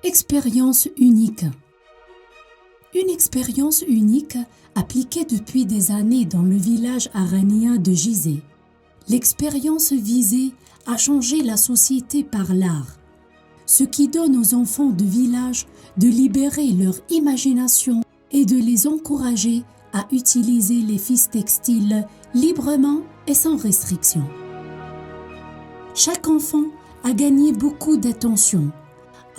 Expérience unique. Une expérience unique appliquée depuis des années dans le village aranien de Gizeh. L'expérience visée à changer la société par l'art, ce qui donne aux enfants de village de libérer leur imagination et de les encourager à utiliser les fils textiles librement et sans restriction. Chaque enfant a gagné beaucoup d'attention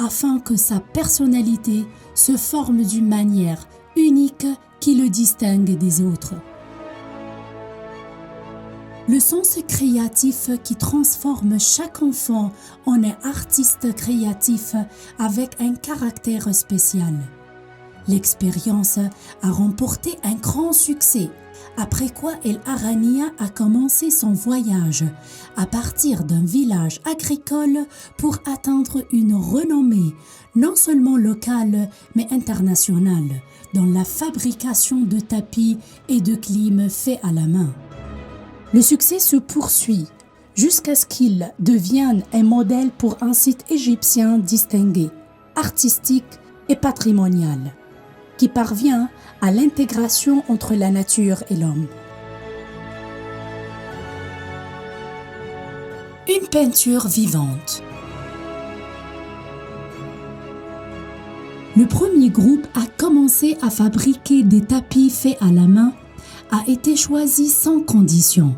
afin que sa personnalité se forme d'une manière unique qui le distingue des autres. Le sens créatif qui transforme chaque enfant en un artiste créatif avec un caractère spécial. L'expérience a remporté un grand succès, après quoi El Arania a commencé son voyage à partir d'un village agricole pour atteindre une renommée non seulement locale mais internationale dans la fabrication de tapis et de clim faits à la main. Le succès se poursuit jusqu'à ce qu'il devienne un modèle pour un site égyptien distingué, artistique et patrimonial, qui parvient à l'intégration entre la nature et l'homme. Une peinture vivante. Le premier groupe à commencer à fabriquer des tapis faits à la main a été choisi sans condition,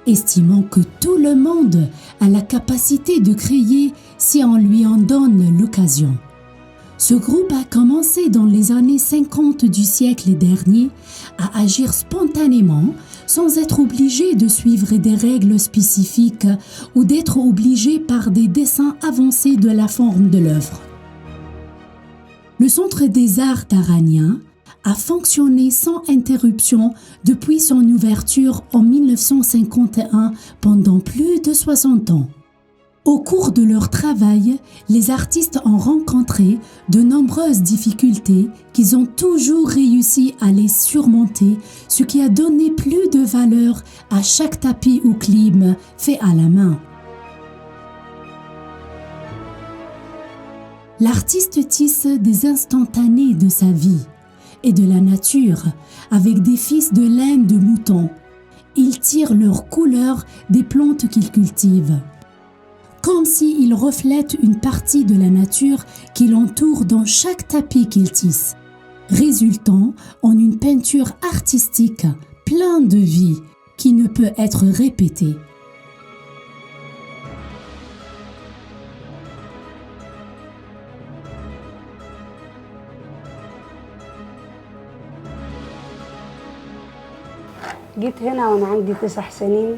estimant que tout le monde a la capacité de créer si on lui en donne l'occasion. Ce groupe a commencé dans les années 50 du siècle dernier à agir spontanément sans être obligé de suivre des règles spécifiques ou d'être obligé par des dessins avancés de la forme de l'œuvre. Le Centre des Arts d'Arania a fonctionné sans interruption depuis son ouverture en 1951 pendant plus de 60 ans. Au cours de leur travail, les artistes ont rencontré de nombreuses difficultés qu'ils ont toujours réussi à les surmonter, ce qui a donné plus de valeur à chaque tapis ou clim fait à la main. L'artiste tisse des instantanés de sa vie et de la nature avec des fils de laine de mouton. Il tire leurs couleurs des plantes qu'il cultive, comme s'il reflète une partie de la nature qui l'entoure dans chaque tapis qu'il tisse, résultant en une peinture artistique pleine de vie qui ne peut être répétée. جيت هنا وأنا عندي 9 سنين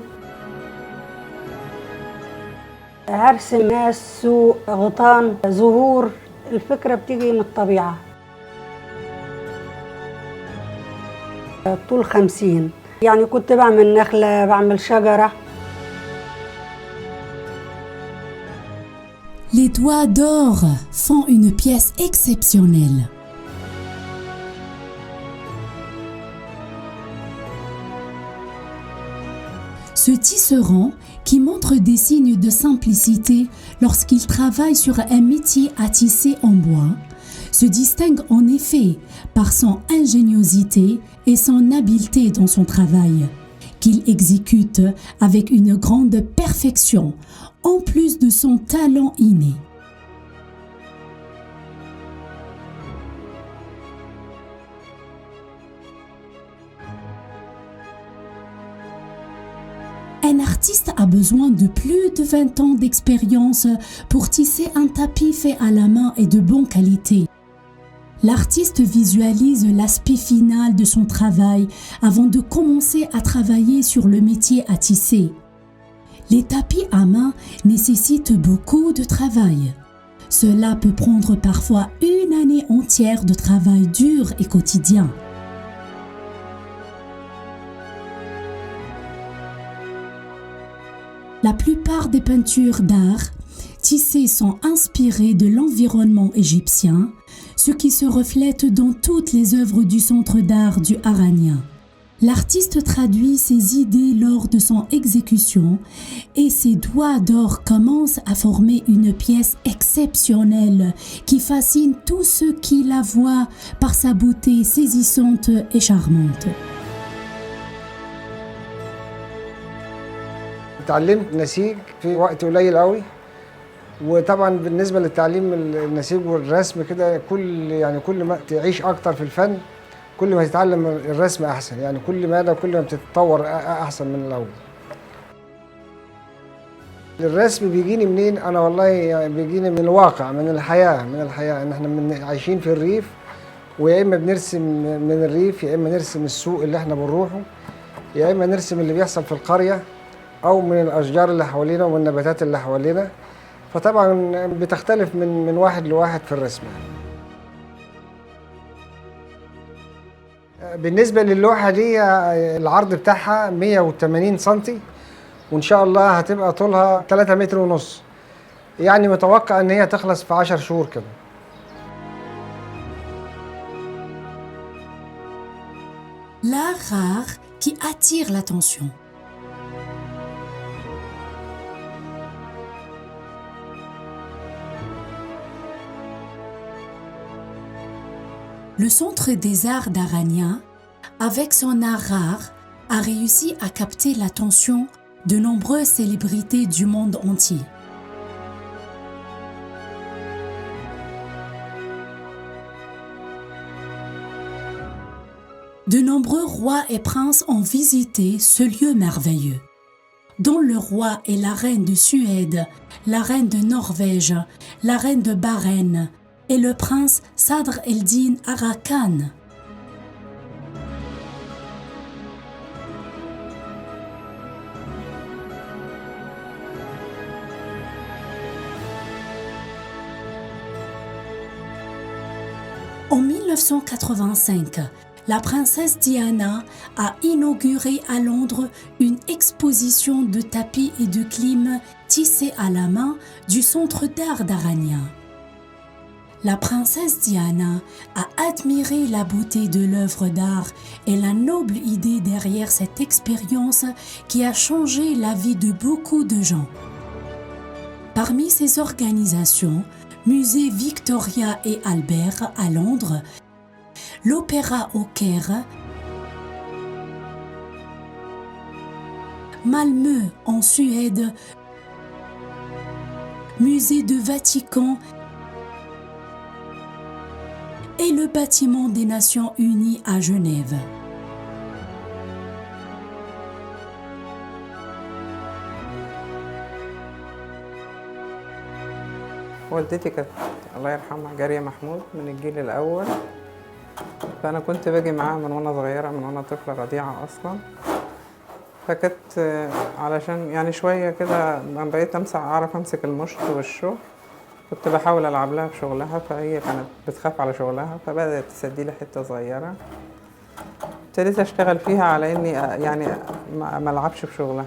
هرسم ناس سوق غيطان زهور. الفكرة بتيجي من الطبيعة. طول 50 يعني كنت بعمل نخلة بعمل شجرة. Les doigts d'or font une pièce exceptionnelle. Ce tisserand, qui montre des signes de simplicité lorsqu'il travaille sur un métier à tisser en bois, se distingue en effet par son ingéniosité et son habileté dans son travail, qu'il exécute avec une grande perfection, en plus de son talent inné. Un artiste a besoin de plus de 20 ans d'expérience pour tisser un tapis fait à la main et de bonne qualité. L'artiste visualise l'aspect final de son travail avant de commencer à travailler sur le métier à tisser. Les tapis à main nécessitent beaucoup de travail. Cela peut prendre parfois une année entière de travail dur et quotidien. La plupart des peintures d'art tissées sont inspirées de l'environnement égyptien, ce qui se reflète dans toutes les œuvres du Centre d'art du Arania. L'artiste traduit ses idées lors de son exécution et ses doigts d'or commencent à former une pièce exceptionnelle qui fascine tous ceux qui la voient par sa beauté saisissante et charmante. اتعلمت نسيج في وقت قليل قوي. وطبعا بالنسبه للتعليم النسيج والرسم كده كل ما تعيش اكتر في الفن كل ما تتعلم الرسم احسن، يعني كل ما بتتطور احسن من الاول. الرسم بيجيني منين؟ انا والله يعني بيجيني من الواقع، من الحياه ان احنا عايشين في الريف، ويا اما بنرسم من الريف يا اما نرسم السوق اللي احنا بنروحه يا اما نرسم اللي بيحصل في القريه او من الاشجار اللي حوالينا ومن النباتات اللي حوالينا. فطبعا بتختلف من واحد لواحد في الرسم. بالنسبه للوحه دي العرض بتاعها 180 سنتي، وان شاء الله هتبقى طولها 3 متر ونص، يعني متوقع ان هي تخلص في 10 شهور كده. L'art rare qui attire l'attention. Le Centre des Arts d'Arania, avec son art rare, a réussi à capter l'attention de nombreuses célébrités du monde entier. De nombreux rois et princes ont visité ce lieu merveilleux, dont le roi et la reine de Suède, la reine de Norvège, la reine de Bahreïn et le prince Sadr el-Din Arakan. En 1985, la princesse Diana a inauguré à Londres une exposition de tapis et de clim tissés à la main du Centre d'Art d'Arania. La princesse Diana a admiré la beauté de l'œuvre d'art et la noble idée derrière cette expérience qui a changé la vie de beaucoup de gens. Parmi ces organisations, Musée Victoria et Albert à Londres, l'Opéra au Caire, Malmö en Suède, Musée de Vatican et le bâtiment des Nations Unies à Genève. والدتي كانت الله يرحمها جارية محمود من الجيل الأول، فأنا كنت باجي معاها من وأنا صغيرة، من وأنا طفلة رضيعة أصلا. فكانت علشان يعني شوية كده لما بقيت أعرف أمسك المشط والشغل، كنت بحاول ألعب لها في شغلها، فهي كانت بتخاف على شغلها فبدأت تسدي لي حتة صغيرة. ابتديت أشتغل فيها على إني يعني ما ألعبش في شغلها.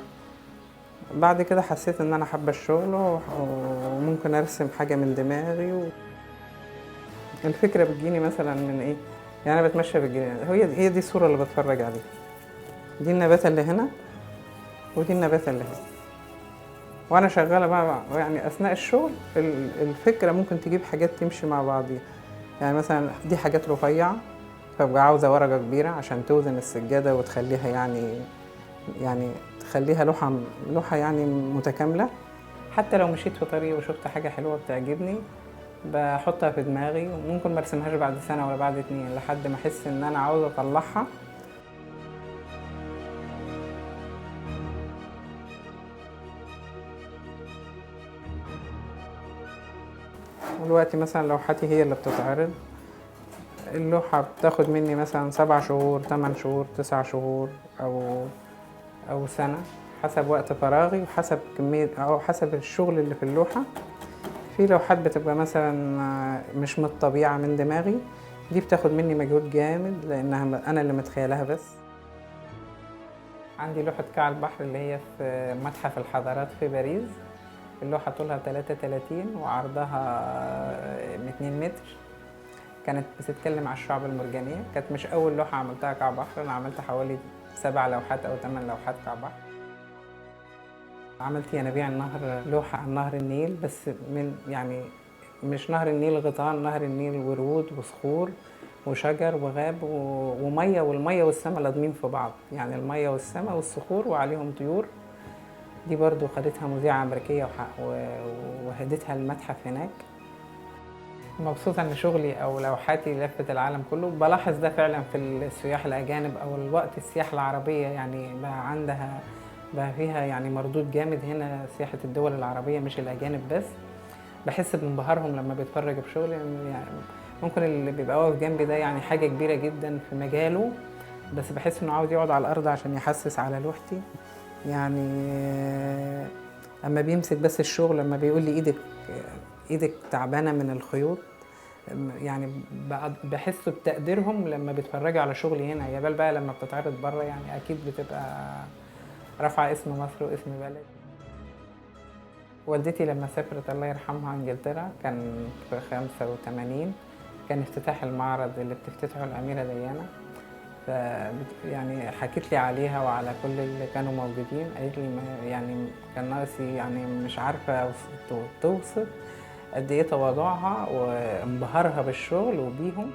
بعد كده حسيت إن أنا حابة الشغل وممكن أرسم حاجة من دماغي. الفكرة بتجيني مثلا من إيه؟ يعني أنا بتمشى بالجنينة، هي دي الصورة اللي بتفرج عليها، دي النباتة اللي هنا ودي النباتة اللي هنا، وأنا شغالة بقى يعني أثناء الشغل الفكرة ممكن تجيب حاجات تمشي مع بعضيها. يعني مثلا دي حاجات رفيعة فبقى عاوزة ورقة كبيرة عشان توزن السجادة وتخليها يعني تخليها لوحة يعني متكاملة. حتى لو مشيت في طريق وشفت حاجة حلوة بتعجبني بحطها في دماغي، وممكن مرسمهاش بعد سنة ولا بعد 2 لحد ما أحس إن أنا عاوزة أطلعها. دلوقتي مثلا لوحتي هي اللي بتتعرض، اللوحة بتاخد مني مثلا 7 شهور 8 شهور 9 شهور أو سنة، حسب وقت فراغي وحسب كمية أو حسب الشغل اللي في اللوحة. في لوحات بتبقى مثلا مش من الطبيعة من دماغي، دي بتاخد مني مجهود جامد لأنها أنا اللي متخيلها. بس عندي لوحة كعب البحر اللي هي في متحف الحضارات في باريس، اللوحة طولها 33 وعرضها 2 متر. كانت بتتكلم عن الشعب المرجانية، كانت مش أول لوحة عملتها كعب بحر، أنا عملت حوالي 7 لوحات أو 8 لوحات بتاع بحر. عملت ينابيع النهر لوحة عن نهر النيل، بس من يعني مش نهر النيل غيطان، نهر النيل ورود وصخور وشجر وغاب ومية، والمية والسماء لازمين في بعض، يعني المية والسماء والصخور وعليهم طيور. دي برضو خدتها مذيعة أمريكية وهدتها المتحف هناك. مبسوطة إن شغلي أو لوحاتي لفت العالم كله. بلاحظ ده فعلا في السياح الأجانب أو الوقت السياحة العربية، يعني بقى فيها يعني مردود جامد هنا، سياحة الدول العربية مش الأجانب بس. بحس بانبهارهم لما بيتفرج بشغلي، يعني ممكن اللي بيبقى واقف جنبي ده يعني حاجة كبيرة جدا في مجاله، بس بحس إنه عاوز يقعد على الأرض عشان يحسس على لوحتي. يعني اما بيمسك بس الشغل، لما بيقول لي ايدك تعبانه من الخيوط، يعني بحس بتقديرهم لما بيتفرجوا على شغلي هنا. يا بال بقى لما بتتعرض بره، يعني اكيد بتبقى رافعه اسم مصر واسم بلد. والدتي لما سافرت الله يرحمها انجلترا كان في 85، كان افتتاح المعرض اللي بتفتتحه الاميره ديانا. يعني حكيت لي عليها وعلى كل اللي كانوا موجودين، قالت لي يعني كان ناقصي، يعني مش عارفه توصف قد ايه تواضعها وانبهارها بالشغل وبيهم.